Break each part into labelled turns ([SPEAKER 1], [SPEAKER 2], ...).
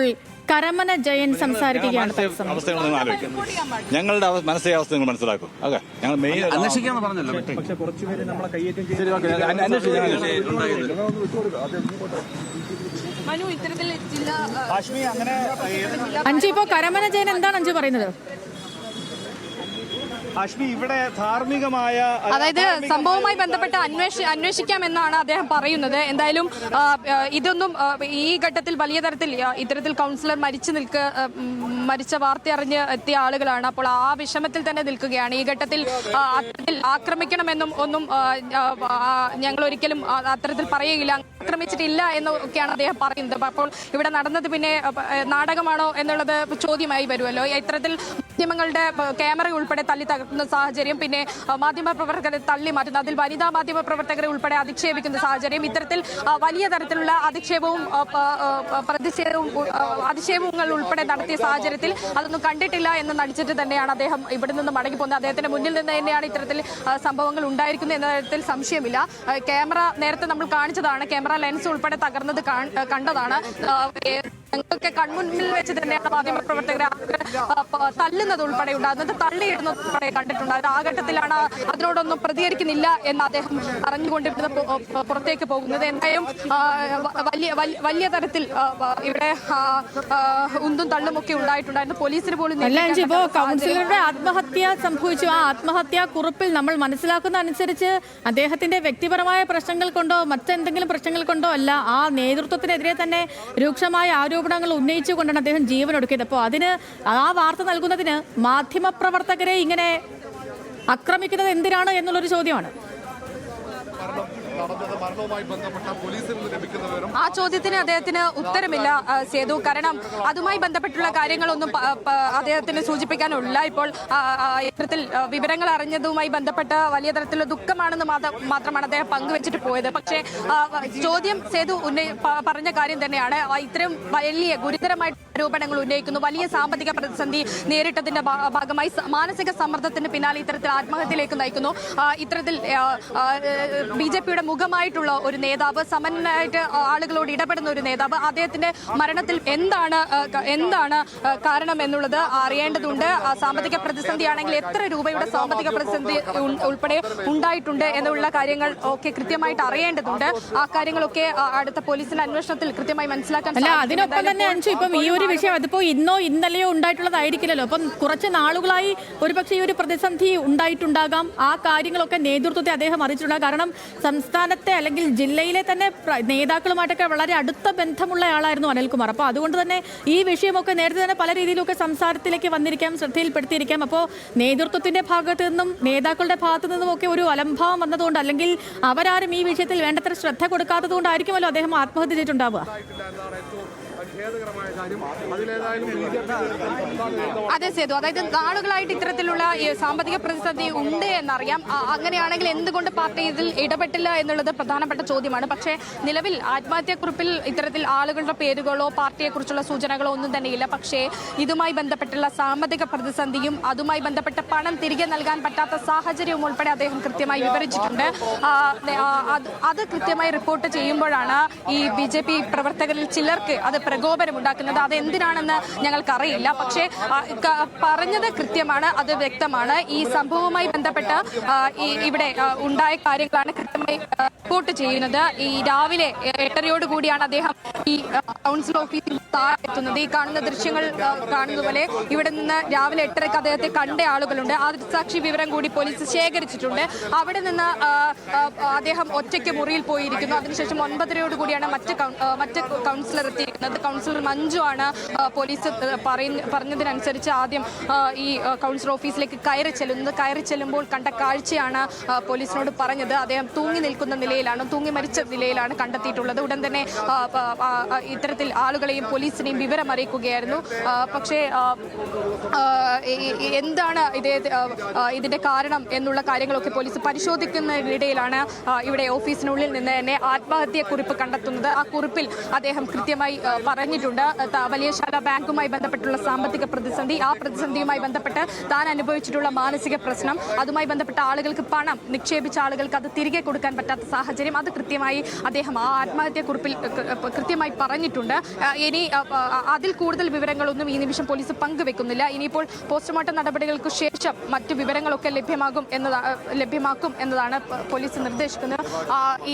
[SPEAKER 1] ഇപ്പോൾ കരമന ജയൻ സംസാരിക്കുകയാണ്.
[SPEAKER 2] ഞങ്ങളുടെ മാനസികാവസ്ഥ നിങ്ങൾ മനസ്സിലാക്കും. ഓക്കെ, ഞങ്ങൾ മെയിൻ
[SPEAKER 3] അന്വേഷിക്കാന്ന് പറഞ്ഞല്ലോ.
[SPEAKER 1] അഞ്ചു, ഇപ്പോ കരമന ജയൻ എന്താണ് അഞ്ചു പറയുന്നത്?
[SPEAKER 4] ഇവിടെ ധാർമ്മികമായ,
[SPEAKER 5] അതായത് സംഭവവുമായി ബന്ധപ്പെട്ട് അന്വേഷിക്കാമെന്നാണ് അദ്ദേഹം പറയുന്നത്. എന്തായാലും ഇതൊന്നും ഈ ഘട്ടത്തിൽ വലിയ തരത്തിൽ ഇത്തരത്തിൽ കൗൺസിലർ മരിച്ച വാർത്ത അറിഞ്ഞ് എത്തിയ ആളുകളാണ്. അപ്പോൾ ആ വിഷമത്തിൽ തന്നെ നിൽക്കുകയാണ്. ഈ ഘട്ടത്തിൽ അത്തരത്തിൽ ആക്രമിക്കണമെന്നും ഒന്നും ഞങ്ങൾ ഒരിക്കലും അത്തരത്തിൽ പറയുകയില്ല, ആക്രമിച്ചിട്ടില്ല എന്നൊക്കെയാണ് അദ്ദേഹം പറയുന്നത്. അപ്പോൾ ഇവിടെ നടന്നത് പിന്നെ നാടകമാണോ എന്നുള്ളത് ചോദ്യമായി വരുമല്ലോ. ഇത്തരത്തിൽ മാധ്യമങ്ങളുടെ ക്യാമറ ഉൾപ്പെടെ തല്ലി തകർക്കുന്ന സാഹചര്യം, പിന്നെ മാധ്യമപ്രവർത്തകരെ തള്ളി മാറ്റുന്ന, അതിൽ വനിതാ മാധ്യമപ്രവർത്തകരെ ഉൾപ്പെടെ അധിക്ഷേപിക്കുന്ന സാഹചര്യം, ഇത്തരത്തിൽ വലിയ തരത്തിലുള്ള അതിക്ഷേപങ്ങൾ ഉൾപ്പെടെ നടത്തിയ സാഹചര്യത്തിൽ അതൊന്നും കണ്ടിട്ടില്ല എന്ന് നടിച്ചിട്ട് തന്നെയാണ് അദ്ദേഹം ഇവിടെ നിന്ന് മടങ്ങിപ്പോകുന്നത്. അദ്ദേഹത്തിന്റെ മുന്നിൽ നിന്ന് തന്നെയാണ് ഇത്തരത്തിൽ സംഭവങ്ങൾ ഉണ്ടായിരിക്കുന്നത് എന്ന കാര്യത്തിൽ സംശയമില്ല. ക്യാമറ നേരത്തെ നമ്മൾ കാണിച്ചതാണ്, ക്യാമറ ലെൻസ് ഉൾപ്പെടെ തകർന്നത് കണ്ടതാണ്. ഞങ്ങൾക്ക് കൺമുന്നിൽ വെച്ച് തന്നെയാണ് മാധ്യമപ്രവർത്തകരെ തല്ലുന്നത് ഉൾപ്പെടെ ഉണ്ടാകുന്നത്, തള്ളിയിടുന്നത് ഉൾപ്പെടെ കണ്ടിട്ടുണ്ട്. ആ ഘട്ടത്തിലാണ് അതിനോടൊന്നും പ്രതികരിക്കുന്നില്ല എന്ന് അദ്ദേഹം അറിഞ്ഞുകൊണ്ട് ഇവിടുന്ന് പുറത്തേക്ക് പോകുന്നത്. എന്തായാലും വലിയ തരത്തിൽ ഇവിടെ ഉന്തും തള്ളുമൊക്കെ ഉണ്ടായിട്ടുണ്ടായിരുന്നു. പോലീസിന് പോലും
[SPEAKER 1] കൗൺസിലറുടെ ആത്മഹത്യ സംഭവിച്ചു. ആ ആത്മഹത്യാ കുറിപ്പിൽ നമ്മൾ മനസ്സിലാക്കുന്ന അനുസരിച്ച് അദ്ദേഹത്തിന്റെ വ്യക്തിപരമായ പ്രശ്നങ്ങൾ കൊണ്ടോ മറ്റെന്തെങ്കിലും പ്രശ്നങ്ങൾ കൊണ്ടോ അല്ല, ആ നേതൃത്വത്തിനെതിരെ തന്നെ രൂക്ഷമായ ആരോപണങ്ങൾ ഉന്നയിച്ചുകൊണ്ടാണ് അദ്ദേഹം ജീവൻ ഒടുക്കിയത്. അപ്പോൾ അതിന് ആ വാർത്ത നൽകുന്നതിന് മാധ്യമപ്രവർത്തകരെ ഇങ്ങനെ ആക്രമിക്കുന്നത് എന്തിനാണ് എന്നുള്ളൊരു ചോദ്യമാണ്.
[SPEAKER 5] ആ ചോദ്യത്തിന് അദ്ദേഹത്തിന് ഉത്തരമില്ല സേതു. കാരണം അതുമായി ബന്ധപ്പെട്ടുള്ള കാര്യങ്ങളൊന്നും അദ്ദേഹത്തിന് സൂചിപ്പിക്കാനുള്ള. ഇപ്പോൾ ഇത്തരത്തിൽ വിവരങ്ങൾ അറിഞ്ഞതുമായി ബന്ധപ്പെട്ട വലിയ തരത്തിലുള്ള ദുഃഖമാണെന്ന് മാത്രമാണ് അദ്ദേഹം പങ്കുവെച്ചിട്ട് പോയത്. പക്ഷേ ചോദ്യം സേതു പറഞ്ഞ കാര്യം തന്നെയാണ്. ഇത്തരം വലിയ ഗുരുതരമായ ആരോപണങ്ങൾ ഉന്നയിക്കുന്നു, വലിയ സാമ്പത്തിക പ്രതിസന്ധി നേരിട്ടതിന്റെ ഭാഗമായി മാനസിക സമ്മർദ്ദത്തിന് പിന്നാലെ ഇത്തരത്തിൽ ആത്മഹത്യയിലേക്ക് നയിക്കുന്നു. ഇത്തരത്തിൽ BJPയുടെ മുഖമായിട്ടുള്ള ഒരു നേതാവ്, സമന്വയമായിട്ട് ആളുകളോട് ഇടപെടുന്ന ഒരു നേതാവ്, അദ്ദേഹത്തിന്റെ മരണത്തിൽ എന്താണ് കാരണം എന്നുള്ളത് അറിയേണ്ടതുണ്ട്. സാമ്പത്തിക പ്രതിസന്ധി ആണെങ്കിൽ എത്ര രൂപയുടെ സാമ്പത്തിക പ്രതിസന്ധി ഉൾപ്പെടെ ഉണ്ടായിട്ടുണ്ട് എന്നുള്ള കാര്യങ്ങൾ ഒക്കെ കൃത്യമായിട്ട് അറിയേണ്ടതുണ്ട്. ആ കാര്യങ്ങളൊക്കെ അടുത്ത പോലീസിന്റെ അന്വേഷണത്തിൽ കൃത്യമായി മനസ്സിലാക്കാൻ
[SPEAKER 1] അതിനൊപ്പം തന്നെ ഇപ്പം ഈ ഒരു വിഷയം അതിപ്പോ ഇന്നോ ഇന്നലെയോ ഉണ്ടായിട്ടുള്ളതായിരിക്കില്ലല്ലോ. അപ്പം കുറച്ച് നാളുകളായി ഒരുപക്ഷെ ഈ ഒരു പ്രതിസന്ധി ഉണ്ടായിട്ടുണ്ടാകാം. ആ കാര്യങ്ങളൊക്കെ നേതൃത്വത്തെ അദ്ദേഹം അറിയിച്ചിട്ടുണ്ടാകും. കാരണം സംസ്ഥാനത്തെ അല്ലെങ്കിൽ ജില്ലയിലെ തന്നെ നേതാക്കളുമായിട്ടൊക്കെ വളരെ അടുത്ത ബന്ധമുള്ള ആളായിരുന്നു അനിൽകുമാർ. അപ്പോൾ അതുകൊണ്ട് തന്നെ ഈ വിഷയമൊക്കെ നേരത്തെ തന്നെ പല രീതിയിലൊക്കെ സംസാരത്തിലേക്ക് വന്നിരിക്കാം, ശ്രദ്ധയിൽപ്പെടുത്തിയിരിക്കാം. അപ്പോൾ നേതൃത്വത്തിന്റെ ഭാഗത്തു നിന്നും നേതാക്കളുടെ ഭാഗത്തു നിന്നും ഒക്കെ ഒരു അലംഭാവം വന്നതുകൊണ്ട്, അല്ലെങ്കിൽ അവരാരും ഈ വിഷയത്തിൽ വേണ്ടത്ര ശ്രദ്ധ കൊടുക്കാത്തത് കൊണ്ടായിരിക്കുമല്ലോ അദ്ദേഹം ആത്മഹത്യ ചെയ്തിട്ടുണ്ടാവുക.
[SPEAKER 5] അതെ സേതു, അതായത് നാളുകളായിട്ട് ഇത്തരത്തിലുള്ള സാമ്പത്തിക പ്രതിസന്ധി ഉണ്ട് എന്നറിയാം. അങ്ങനെയാണെങ്കിൽ എന്തുകൊണ്ട് പാർട്ടി ഇതിൽ ഇടപെട്ടില്ല എന്നുള്ളത് പ്രധാനപ്പെട്ട ചോദ്യമാണ്. പക്ഷേ നിലവിൽ ആത്മഹത്യാക്കുറിപ്പിൽ ഇത്തരത്തിൽ ആളുകളുടെ പേരുകളോ പാർട്ടിയെക്കുറിച്ചുള്ള സൂചനകളോ ഒന്നും തന്നെയില്ല. പക്ഷേ ഇതുമായി ബന്ധപ്പെട്ടുള്ള സാമ്പത്തിക പ്രതിസന്ധിയും അതുമായി ബന്ധപ്പെട്ട പണം തിരികെ നൽകാൻ പറ്റാത്ത സാഹചര്യവും ഉൾപ്പെടെ അദ്ദേഹം കൃത്യമായി വിവരിച്ചിട്ടുണ്ട്. അത് കൃത്യമായി റിപ്പോർട്ട് ചെയ്യുമ്പോഴാണ് ഈ BJP പ്രവർത്തകരിൽ ചിലർക്ക് അത് പ്രകോപനമുണ്ടാക്കുന്നത്. അതെന്തിനാണെന്ന് ഞങ്ങൾക്കറിയില്ല. പക്ഷേ പറഞ്ഞത് കൃത്യമാണ്, അത് വ്യക്തമാണ്. ഈ സംഭവവുമായി ബന്ധപ്പെട്ട് ഇവിടെ ഉണ്ടായ കാര്യങ്ങളാണ് കൃത്യമായി റിപ്പോർട്ട് ചെയ്യുന്നത്. ഈ രാവിലെ 8:30 കൂടിയാണ് അദ്ദേഹം ഈ കൗൺസിൽ ഓഫീസിൽ എത്തുന്നത്. ഈ കാണുന്ന ദൃശ്യങ്ങൾ കാണുന്ന പോലെ ഇവിടെ നിന്ന് രാവിലെ 8:30 അദ്ദേഹത്തെ കണ്ട ആളുകളുണ്ട്. ആ ദൃക്സാക്ഷി വിവരം കൂടി പോലീസ് ശേഖരിച്ചിട്ടുണ്ട്. അവിടെ നിന്ന് അദ്ദേഹം ഒറ്റയ്ക്ക് മുറിയിൽ പോയിരിക്കുന്നു. അതിനുശേഷം 9:30 കൂടിയാണ് മറ്റ് കൗൺസിലർ എത്തിയിരിക്കുന്നത്. കൗൺസിലർ മഞ്ജു ആണ് പോലീസ് പറഞ്ഞതിനനുസരിച്ച് ആദ്യം ഈ കൗൺസിലർ ഓഫീസിലേക്ക് കയറി ചെല്ലുമ്പോൾ കണ്ട കാഴ്ചയാണ് പോലീസിനോട് പറഞ്ഞത്. അദ്ദേഹം തൂങ്ങി മരിച്ച നിലയിലാണ് കണ്ടെത്തിയിട്ടുള്ളത്. ഉടൻ തന്നെ ഇത്തരത്തിൽ ആളുകളെയും പോലീസിനെയും വിവരം അറിയിക്കുകയായിരുന്നു. പക്ഷേ എന്താണ് ഇതിന്റെ കാരണം എന്നുള്ള കാര്യങ്ങളൊക്കെ പോലീസ് പരിശോധിക്കുന്നതിനിടയിലാണ് ഇവിടെ ഓഫീസിനുള്ളിൽ നിന്ന് തന്നെ ആത്മഹത്യാ കുറിപ്പ് കണ്ടെത്തുന്നത്. ആ കുറിപ്പിൽ അദ്ദേഹം കൃത്യമായി പറഞ്ഞു പറഞ്ഞിട്ടുണ്ട്. വലിയശാല ബാങ്കുമായി ബന്ധപ്പെട്ടുള്ള സാമ്പത്തിക പ്രതിസന്ധി, ആ പ്രതിസന്ധിയുമായി ബന്ധപ്പെട്ട് താൻ അനുഭവിച്ചിട്ടുള്ള മാനസിക പ്രശ്നം, അതുമായി ബന്ധപ്പെട്ട ആളുകൾക്ക് പണം നിക്ഷേപിച്ച ആളുകൾക്ക് അത് തിരികെ കൊടുക്കാൻ പറ്റാത്ത സാഹചര്യം, അത് കൃത്യമായി അദ്ദേഹം ആ ആത്മഹത്യാക്കുറിപ്പിൽ കൃത്യമായി പറഞ്ഞിട്ടുണ്ട്. ഇനി അതിൽ കൂടുതൽ വിവരങ്ങളൊന്നും ഈ നിമിഷം പോലീസ് പങ്കുവെക്കുന്നില്ല. ഇനിയിപ്പോൾ പോസ്റ്റ്മോർട്ടം നടപടികൾക്ക് ശേഷം മറ്റു വിവരങ്ങളൊക്കെ ലഭ്യമാക്കും എന്നതാണ് പോലീസ് നിർദ്ദേശിക്കുന്നത്.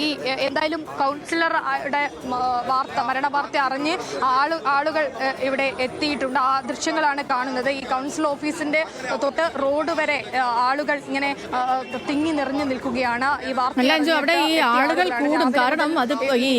[SPEAKER 5] ഈ എന്തായാലും കൗൺസിലറുടെ മരണവാർത്ത അറിഞ്ഞ് ആളുകൾ ഇവിടെ എത്തിയിട്ടുണ്ട്. ആ ദൃശ്യങ്ങളാണ് കാണുന്നത്. ഈ കൗൺസിൽ ഓഫീസിന്റെ തൊട്ട് റോഡ് വരെ ആളുകൾ ഇങ്ങനെ തിങ്ങി നിറഞ്ഞു നിൽക്കുകയാണ്. ഈ വാർത്ത
[SPEAKER 1] അവിടെ ഈ ആളുകൾ കൂടും. കാരണം അത് ഈ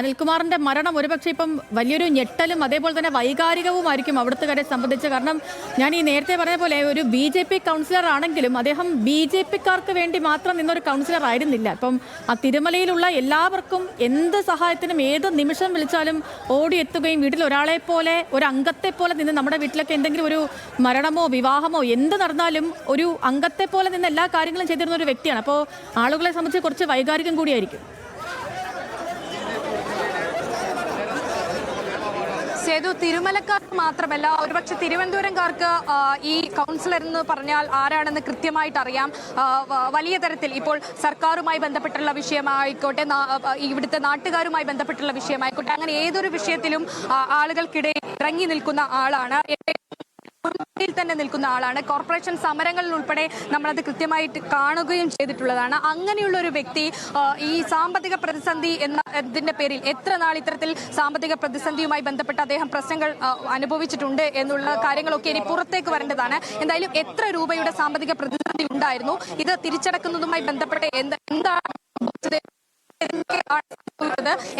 [SPEAKER 1] അനിൽകുമാറിന്റെ മരണം ഒരുപക്ഷെ ഇപ്പം വലിയൊരു ഞെട്ടലും അതേപോലെ തന്നെ വൈകാരികവുമായിരിക്കും അവിടുത്തുകാരെ സംബന്ധിച്ച്. കാരണം ഞാൻ ഈ നേരത്തെ പറഞ്ഞ പോലെ ഒരു BJP കൗൺസിലർ ആണെങ്കിലും അദ്ദേഹം BJPക്കാർക്ക് വേണ്ടി മാത്രം നിന്നൊരു കൗൺസിലർ ആയിരുന്നില്ല. ഇപ്പം ആ തിരുമലയിലുള്ള എല്ലാവർക്കും എന്ത് സഹായത്തിനും ഏത് നിമിഷം വിളിച്ചാലും ഓടിയെത്തുകയും വീട്ടിൽ ഒരാളെ പോലെ ഒരു അംഗത്തെ പോലെ നിന്ന് നമ്മുടെ വീട്ടിലൊക്കെ എന്തെങ്കിലും ഒരു മരണമോ വിവാഹമോ എന്ത് നടന്നാലും ഒരു അംഗത്തെ പോലെ നിന്ന് എല്ലാ കാര്യങ്ങളും ചെയ്തിരുന്ന ഒരു വ്യക്തിയാണ്. അപ്പോൾ ആളുകളെ സംബന്ധിച്ച് കുറച്ച് വൈകാരികം കൂടിയായിരിക്കും.
[SPEAKER 5] സേതു, തിരുമലക്കാർക്ക് മാത്രമല്ല ഒരുപക്ഷെ തിരുവനന്തപുരംകാർക്ക് ഈ കൗൺസിലർ എന്ന് പറഞ്ഞാൽ ആരാണെന്ന് കൃത്യമായിട്ട് അറിയാം. വലിയ തരത്തിൽ ഇപ്പോൾ സർക്കാരുമായി ബന്ധപ്പെട്ടുള്ള വിഷയമായിക്കോട്ടെ, ഇവിടുത്തെ നാട്ടുകാരുമായി ബന്ധപ്പെട്ടുള്ള വിഷയമായിക്കോട്ടെ, അങ്ങനെ ഏതൊരു വിഷയത്തിലും ആളുകൾക്കിടയിൽ ഇറങ്ങി നിൽക്കുന്ന ആളാണ്, തന്നെ നിൽക്കുന്ന ആളാണ്. കോർപ്പറേഷൻ സമരങ്ങളിൽ ഉൾപ്പെടെ നമ്മളത് കൃത്യമായിട്ട് കാണുകയും ചെയ്തിട്ടുള്ളതാണ്. അങ്ങനെയുള്ള ഒരു വ്യക്തി ഈ സാമ്പത്തിക പ്രതിസന്ധി എന്നതിന്റെ പേരിൽ എത്ര നാൾ ഇത്തരത്തിൽ സാമ്പത്തിക പ്രതിസന്ധിയുമായി ബന്ധപ്പെട്ട് അദ്ദേഹം പ്രശ്നങ്ങൾ അനുഭവിച്ചിട്ടുണ്ട് എന്നുള്ള കാര്യങ്ങളൊക്കെ ഇനി പുറത്തേക്ക് വരേണ്ടതാണ്. എന്തായാലും എത്ര രൂപയുടെ സാമ്പത്തിക പ്രതിസന്ധി ഉണ്ടായിരുന്നു, ഇത് തിരിച്ചടക്കുന്നതുമായി ബന്ധപ്പെട്ട് എന്താണ്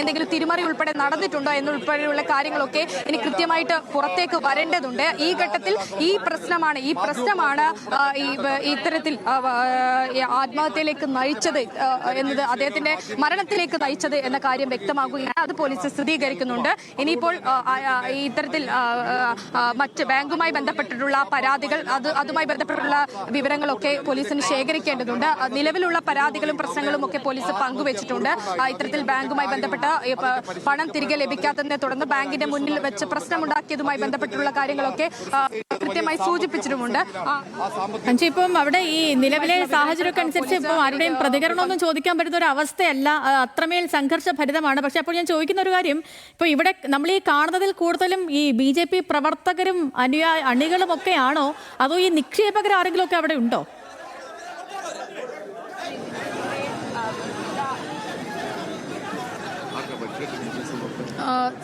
[SPEAKER 5] എന്തെങ്കിലും തിരിമറി ഉൾപ്പെടെ നടന്നിട്ടുണ്ടോ എന്നുൾപ്പെടെയുള്ള കാര്യങ്ങളൊക്കെ ഇനി കൃത്യമായിട്ട് പുറത്തേക്ക് വരേണ്ടതുണ്ട്. ഈ ഘട്ടത്തിൽ ഈ പ്രശ്നമാണ് ഇത്തരത്തിൽ ആത്മഹത്യയിലേക്ക് നയിച്ചത് എന്നത്, അദ്ദേഹത്തിന്റെ മരണത്തിലേക്ക് നയിച്ചത് എന്ന കാര്യം വ്യക്തമാകുകയാണ്. അത് പോലീസ് സ്ഥിരീകരിക്കുന്നുണ്ട്. ഇനിയിപ്പോൾ ഇത്തരത്തിൽ മറ്റ് ബാങ്കുമായി ബന്ധപ്പെട്ടിട്ടുള്ള പരാതികൾ, അതുമായി ബന്ധപ്പെട്ടുള്ള വിവരങ്ങളൊക്കെ പോലീസിന് ശേഖരിക്കേണ്ടതുണ്ട്. നിലവിലുള്ള പരാതികളും പ്രശ്നങ്ങളും ഒക്കെ പോലീസ് പങ്കുവച്ചിട്ടുണ്ട്. ഇത്തരത്തിൽ ബാങ്കുമായി ബന്ധപ്പെട്ട് പണം തിരികെ ലഭിക്കാത്തതിനെ തുടർന്ന് ബാങ്കിന്റെ മുന്നിൽ വെച്ച് പ്രശ്നമുണ്ടാക്കിയതുമായി ബന്ധപ്പെട്ടുള്ള കാര്യങ്ങളൊക്കെ കൃത്യമായി സൂചിപ്പിച്ചിട്ടുമുണ്ട്.
[SPEAKER 1] ഇപ്പം അവിടെ ഈ നിലവിലെ സാഹചര്യമൊക്കെ അനുസരിച്ച് ഇപ്പം ആരുടെയും പ്രതികരണമൊന്നും ചോദിക്കാൻ പറ്റുന്ന ഒരു അവസ്ഥയല്ല, അത്രമേൽ സംഘർഷഭരിതമാണ്. പക്ഷെ അപ്പോൾ ഞാൻ ചോദിക്കുന്ന ഒരു കാര്യം, ഇപ്പോൾ ഇവിടെ നമ്മൾ ഈ കാണുന്നതിൽ കൂടുതലും ഈ BJP പ്രവർത്തകരും അണികളും ഒക്കെ ആണോ, അതോ ഈ നിക്ഷേപകർ ആരെങ്കിലും ഒക്കെ അവിടെ ഉണ്ടോ?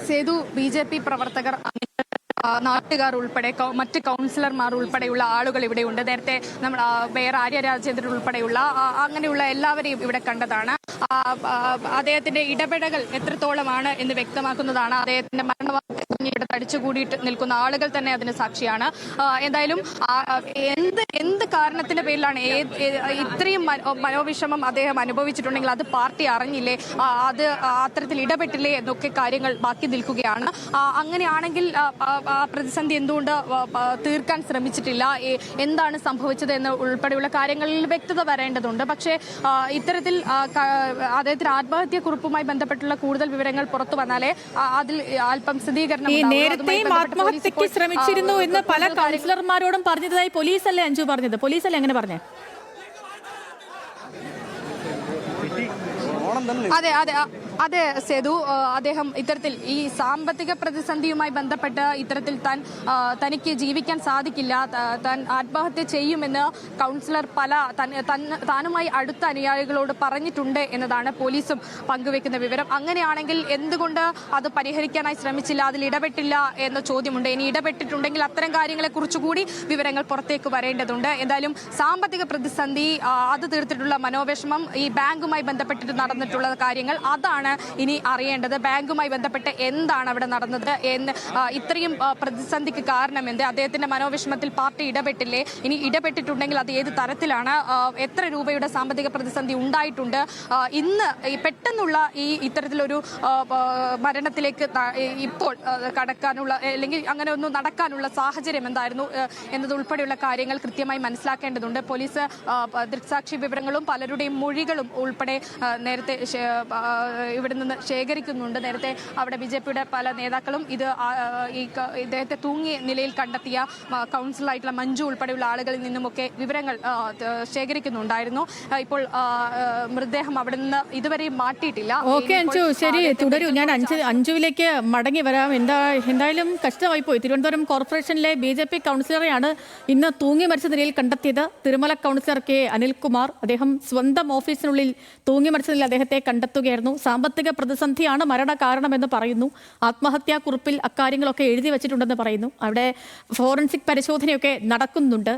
[SPEAKER 5] സേതു, BJP പ്രവർത്തകർ, നാട്ടുകാർ ഉൾപ്പെടെ മറ്റ് കൗൺസിലർമാർ ഉൾപ്പെടെയുള്ള ആളുകൾ ഇവിടെയുണ്ട്. നേരത്തെ നമ്മൾ മേയർ ആര്യ രാജേന്ദ്രൻ ഉൾപ്പെടെയുള്ള അങ്ങനെയുള്ള എല്ലാവരെയും ഇവിടെ കണ്ടതാണ്. അദ്ദേഹത്തിന്റെ ഇടപെടൽ എത്രത്തോളമാണ് എന്ന് വ്യക്തമാക്കുന്നതാണ്. അദ്ദേഹത്തിന്റെ മരണവാർത്ത ഇവിടെ തടിച്ചുകൂടിയിട്ട് നിൽക്കുന്ന ആളുകൾ തന്നെ അതിന് സാക്ഷിയാണ്. എന്തായാലും എന്ത് കാരണത്തിന്റെ പേരിലാണ് ഇത്രയും മനോവിഷമം അദ്ദേഹം അനുഭവിച്ചിട്ടുണ്ടെങ്കിൽ അത് പാർട്ടി അറിഞ്ഞില്ലേ, അത് അത്തരത്തിൽ ഇടപെട്ടില്ലേ എന്നൊക്കെ കാര്യങ്ങൾ ബാക്കി നിൽക്കുകയാണ്. അങ്ങനെയാണെങ്കിൽ ആ പ്രതിസന്ധി എന്തുകൊണ്ട് തീർക്കാൻ ശ്രമിച്ചിട്ടില്ല, എന്താണ് സംഭവിച്ചത് എന്ന് ഉൾപ്പെടെയുള്ള കാര്യങ്ങളിൽ വ്യക്തത വരേണ്ടതുണ്ട്. പക്ഷേ ഇത്തരത്തിൽ അദ്ദേഹത്തിന് ആത്മഹത്യാക്കുറിപ്പുമായി ബന്ധപ്പെട്ടുള്ള കൂടുതൽ വിവരങ്ങൾ പുറത്തു വന്നാലേ അതിൽ അല്പം സ്ഥിരീകരണം.
[SPEAKER 1] നേരത്തെയും ആത്മഹത്യക്ക് ശ്രമിച്ചിരുന്നു എന്ന് പല കൗൺസിലർമാരോടും പറഞ്ഞതായി പോലീസല്ലേ അഞ്ജു പറഞ്ഞത്? പോലീസല്ലേ അങ്ങനെ പറഞ്ഞേ?
[SPEAKER 5] അതെ സേതു, അദ്ദേഹം ഇത്തരത്തിൽ ഈ സാമ്പത്തിക പ്രതിസന്ധിയുമായി ബന്ധപ്പെട്ട് ഇത്തരത്തിൽ തനിക്ക് ജീവിക്കാൻ സാധിക്കില്ല, താൻ ആത്മഹത്യ ചെയ്യുമെന്ന് കൗൺസിലർ താനുമായി അടുത്ത അനുയായികളോട് പറഞ്ഞിട്ടുണ്ട് എന്നതാണ് പോലീസും പങ്കുവെക്കുന്ന വിവരം. അങ്ങനെയാണെങ്കിൽ എന്തുകൊണ്ട് അത് പരിഹരിക്കാനായി ശ്രമിച്ചില്ല, അതിൽ ഇടപെട്ടില്ല എന്ന ചോദ്യമുണ്ട്. ഇനി ഇടപെട്ടിട്ടുണ്ടെങ്കിൽ അത്തരം കാര്യങ്ങളെ കുറിച്ചുകൂടി വിവരങ്ങൾ പുറത്തേക്ക് വരേണ്ടതുണ്ട്. എന്തായാലും സാമ്പത്തിക പ്രതിസന്ധി, അത് തീർത്തിട്ടുള്ള മനോവിഷമം, ഈ ബാങ്കുമായി ബന്ധപ്പെട്ടിട്ട് നടന്നിട്ടുള്ള കാര്യങ്ങൾ, അതാണ് ഇനി അറിയേണ്ടത്. ബാങ്കുമായി ബന്ധപ്പെട്ട് എന്താണ് അവിടെ നടന്നത് എന്ന്, ഇത്രയും പ്രതിസന്ധിക്ക് കാരണം എന്ത്, അദ്ദേഹത്തിന്റെ മനോവിഷമത്തിൽ പാർട്ടി ഇടപെട്ടില്ലേ, ഇനി ഇടപെട്ടിട്ടുണ്ടെങ്കിൽ അത് ഏത് തരത്തിലാണ്, എത്ര രൂപയുടെ സാമ്പത്തിക പ്രതിസന്ധി ഉണ്ടായിട്ടുണ്ട്, ഇന്ന് പെട്ടെന്നുള്ള ഇത്തരത്തിലൊരു മരണത്തിലേക്ക് ഇപ്പോൾ കടക്കാനുള്ള അല്ലെങ്കിൽ അങ്ങനെ ഒന്നും നടക്കാനുള്ള സാഹചര്യം എന്തായിരുന്നു എന്നതുൾപ്പെടെയുള്ള കാര്യങ്ങൾ കൃത്യമായി മനസ്സിലാക്കേണ്ടതുണ്ട്. പോലീസ് ദൃക്സാക്ഷി വിവരങ്ങളും പലരുടെയും മൊഴികളും ഉൾപ്പെടെ നേരത്തെ ഇവിടെ നിന്ന് ശേഖരിക്കുന്നുണ്ട്. നേരത്തെ അവിടെ BJP-യുടെ പല നേതാക്കളും ഇത് ഇദ്ദേഹത്തെ തൂങ്ങിയ നിലയിൽ കണ്ടെത്തിയ കൗൺസിലറായിട്ടുള്ള മഞ്ജു ഉൾപ്പെടെയുള്ള ആളുകളിൽ നിന്നുമൊക്കെ വിവരങ്ങൾ ശേഖരിക്കുന്നുണ്ടായിരുന്നു. ഇപ്പോൾ മൃതദേഹം അവിടെ നിന്ന് ഇതുവരെയും മാറ്റിയിട്ടില്ല.
[SPEAKER 1] ഓക്കെ അഞ്ജു, ശരി, തുടരൂ. ഞാൻ അഞ്ജുവിലേക്ക് മടങ്ങി വരാം. എന്തായാലും കഷ്ടമായി പോയി. തിരുവനന്തപുരം കോർപ്പറേഷനിലെ BJP കൗൺസിലറെയാണ് ഇന്ന് തൂങ്ങി മരിച്ച നിലയിൽ കണ്ടെത്തിയത്. Thirumala councillor K. അനിൽകുമാർ, അദ്ദേഹം സ്വന്തം ഓഫീസിനുള്ളിൽ തൂങ്ങി മരിച്ച നിലയിൽ അദ്ദേഹത്തെ കണ്ടെത്തുകയായിരുന്നു. സാമ്പത്തിക പ്രതിസന്ധിയാണ് മരണ കാരണമെന്ന് പറയുന്നു. ആത്മഹത്യാക്കുറിപ്പിൽ അക്കാര്യങ്ങളൊക്കെ എഴുതി വെച്ചിട്ടുണ്ടെന്ന് പറയുന്നു. അവിടെ ഫോറൻസിക് പരിശോധനയൊക്കെ നടക്കുന്നുണ്ട്.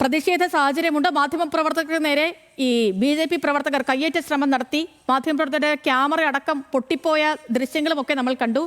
[SPEAKER 1] പ്രതിഷേധ സാഹചര്യമുണ്ട്. മാധ്യമപ്രവർത്തകർക്ക് നേരെ ഈ BJP പ്രവർത്തകർ കയ്യേറ്റ ശ്രമം നടത്തി. മാധ്യമപ്രവർത്തകരുടെ ക്യാമറ അടക്കം പൊട്ടിപ്പോയ ദൃശ്യങ്ങളുമൊക്കെ നമ്മൾ കണ്ടു.